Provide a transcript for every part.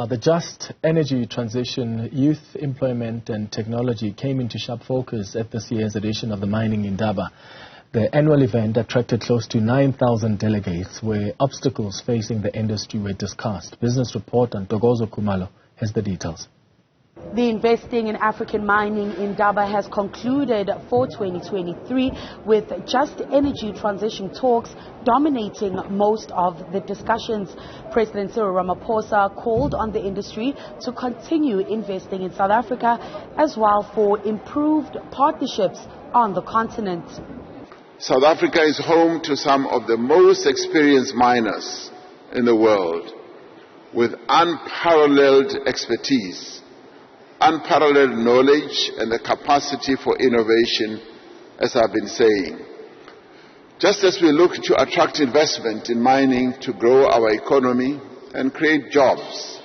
The just energy transition, youth employment and technology came into sharp focus at this year's edition of the Mining Indaba. The annual event attracted close to 9,000 delegates where obstacles facing the industry were discussed. Business reporter Ntokozo Khumalo has the details. The Investing in African Mining Indaba has concluded for 2023 with just energy transition talks dominating most of the discussions. President Cyril Ramaphosa called on the industry to continue investing in South Africa as well for improved partnerships on the continent. South Africa is home to some of the most experienced miners in the world with unparalleled expertise, unparalleled knowledge and the capacity for innovation, as I've been saying. Just as we look to attract investment in mining to grow our economy and create jobs,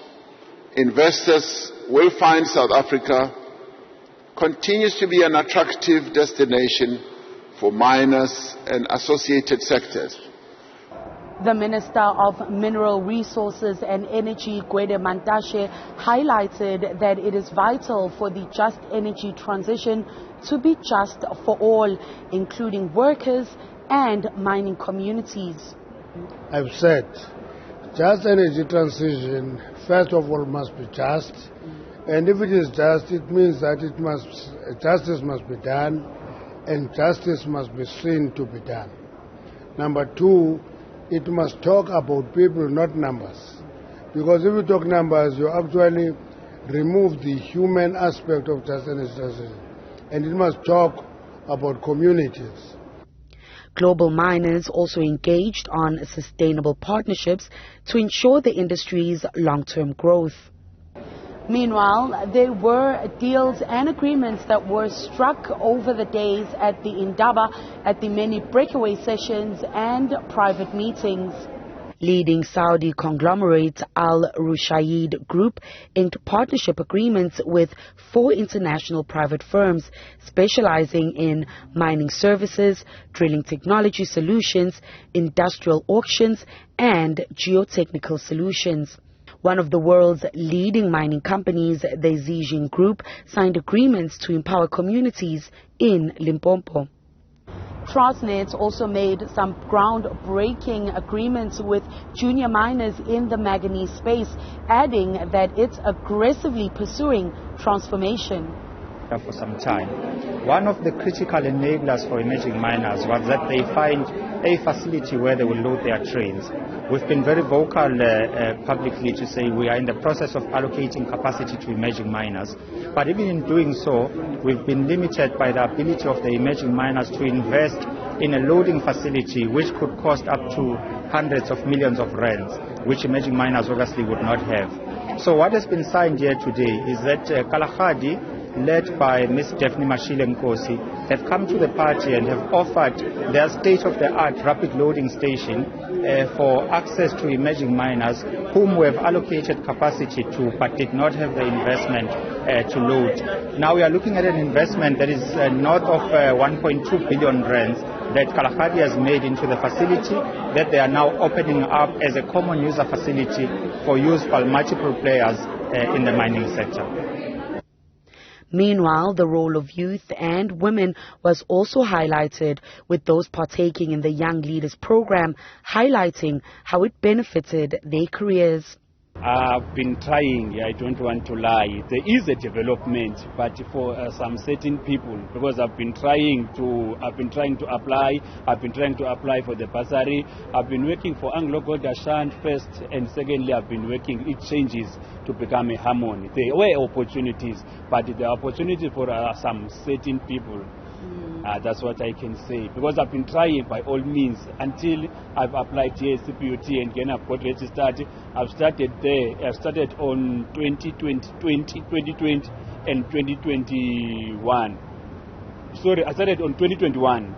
investors will find South Africa continues to be an attractive destination for miners and associated sectors. The Minister of Mineral Resources and Energy, Gwede Mantashe, highlighted that it is vital for the just energy transition to be just for all, including workers and mining communities. I've said, just energy transition, first of all, must be just. And if it is just, it means that justice must be done, and justice must be seen to be done. Number two, it must talk about people, not numbers. Because if you talk numbers, you actually remove the human aspect of just energy transition. And it must talk about communities. Global miners also engaged on sustainable partnerships to ensure the industry's long-term growth. Meanwhile, there were deals and agreements that were struck over the days at the Indaba at the many breakaway sessions and private meetings. Leading Saudi conglomerate Al Rushayd Group inked partnership agreements with 4 international private firms specializing in mining services, drilling technology solutions, industrial auctions, and geotechnical solutions. One of the world's leading mining companies, the Zijin Group, signed agreements to empower communities in Limpopo. Transnet also made some groundbreaking agreements with junior miners in the manganese space, adding that it's aggressively pursuing transformation. For some time, one of the critical enablers for emerging miners was that they find a facility where they will load their trains. We've been very vocal publicly to say we are in the process of allocating capacity to emerging miners, but even in doing so, we've been limited by the ability of the emerging miners to invest in a loading facility which could cost up to hundreds of millions of rands, which emerging miners obviously would not have. So what has been signed here today is that Kalahadi, led by Ms. Daphne Mashile-Nkosi, have come to the party and have offered their state-of-the-art rapid loading station for access to emerging miners whom we have allocated capacity to but did not have the investment to load. Now we are looking at an investment that is north of 1.2 billion rands that Kalahadi has made into the facility that they are now opening up as a common user facility for use by multiple players in the mining sector. Meanwhile, the role of youth and women was also highlighted, with those partaking in the Young Leaders program highlighting how it benefited their careers. I've been trying, I don't want to lie. There is a development, but for some certain people, because I've been trying to apply for the bursary. I've been working for Anglo Gold Ashanti first, and secondly, I've been working. It changes to become a harmony. There were opportunities, but the opportunity for some certain people. That's what I can say, because I've been trying by all means until I've applied here CPUT and then I've got registered. I've started there. I've started on 2020 and 2021. Sorry, I started on 2021,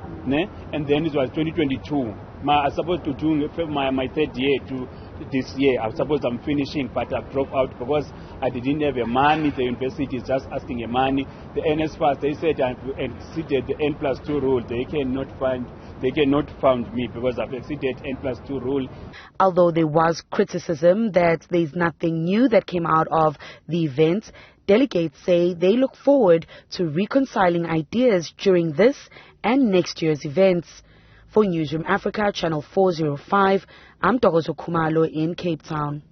and then it was 2022. I was supposed to do my third year to this year. I suppose I'm finishing, but I've dropped out because I didn't have the money. The university is just asking the money. The NSFAS, they said I've exceeded the N+2 rule. They cannot fund they cannot find me because I've exceeded N+2 rule. Although there was criticism that there's nothing new that came out of the event, delegates say they look forward to reconciling ideas during this and next year's events. For Newzroom Afrika, Channel 405, I'm Ntokozo Khumalo in Cape Town.